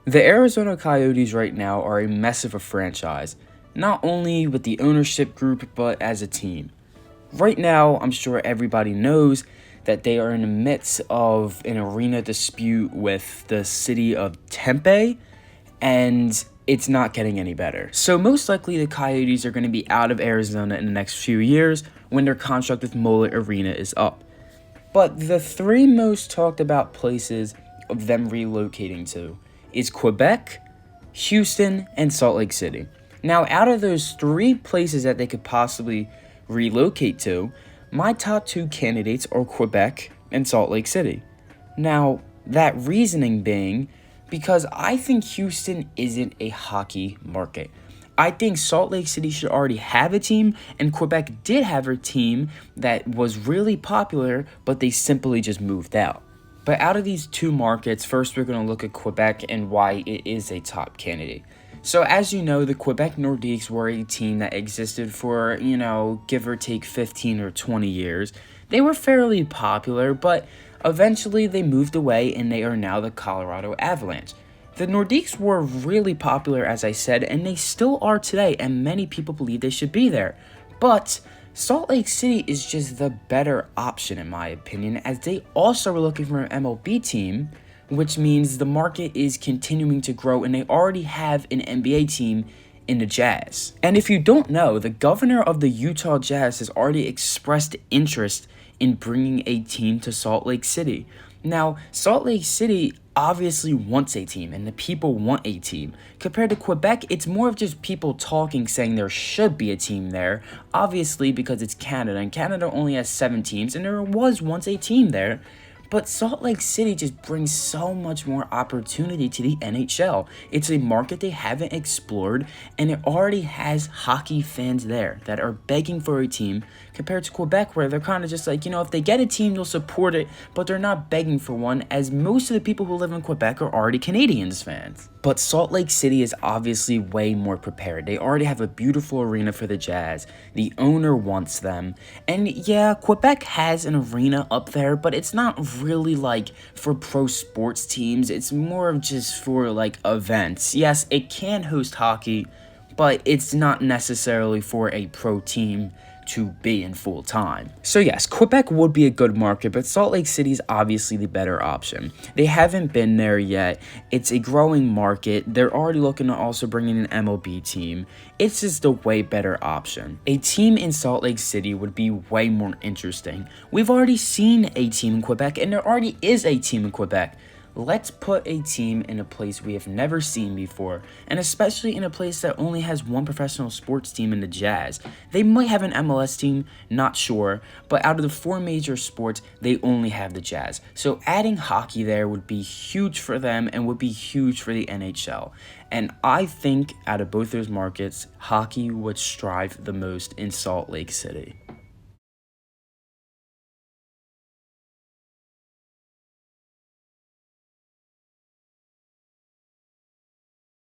The Arizona Coyotes right now are a mess of a franchise, not only with the ownership group, but as a team. Right now, I'm sure everybody knows that they are in the midst of an arena dispute with the city of Tempe, and it's not getting any better. So most likely the Coyotes are going to be out of Arizona in the next few years when their contract with Mullet Arena is up. But the three most talked about places of them relocating to is Quebec, Houston, and Salt Lake City. Now, out of those three places that they could possibly relocate to, my top two candidates are Quebec and Salt Lake City. Now, that reasoning being because I think Houston isn't a hockey market. I think Salt Lake City should already have a team, and Quebec did have a team that was really popular, but they simply just moved out. But out of these two markets, first we're going to look at Quebec and why it is a top candidate. So as you know, the Quebec Nordiques were a team that existed for, give or take 15 or 20 years. They were fairly popular, but eventually they moved away and they are now the Colorado Avalanche. The Nordiques were really popular, as I said, and they still are today, and many people believe they should be there. But Salt Lake City is just the better option, in my opinion, as they also are looking for an MLB team, which means the market is continuing to grow, and they already have an NBA team in the Jazz. And if you don't know, the governor of the Utah Jazz has already expressed interest in bringing a team to Salt Lake City. Now, Salt Lake City obviously wants a team, and the people want a team. Compared to Quebec, it's more of just people talking, saying there should be a team there, obviously because it's Canada, and Canada only has 7 teams, and there was once a team there. But Salt Lake City just brings so much more opportunity to the NHL. It's a market they haven't explored, and it already has hockey fans there that are begging for a team, compared to Quebec, where they're kind of just like, if they get a team, they'll support it, but they're not begging for one, as most of the people who live in Quebec are already Canadiens fans. But Salt Lake City is obviously way more prepared. They already have a beautiful arena for the Jazz. The owner wants them. And yeah, Quebec has an arena up there, but it's not really like for pro sports teams. It's more of just for like events. Yes, it can host hockey, but it's not necessarily for a pro team to be in full time. So yes, Quebec would be a good market, but Salt Lake City is obviously the better option. They haven't been there yet. It's a growing market. They're already looking to also bring in an MLB team. It's just a way better option. A team in Salt Lake City would be way more interesting. We've already seen a team in Quebec, and there already is a team in Quebec. Let's put a team in a place we have never seen before, and especially in a place that only has one professional sports team in the Jazz. They might have an MLS team, not sure, but out of the 4 major sports, they only have the Jazz. So adding hockey there would be huge for them and would be huge for the NHL. And I think out of both those markets, hockey would strive the most in Salt Lake City.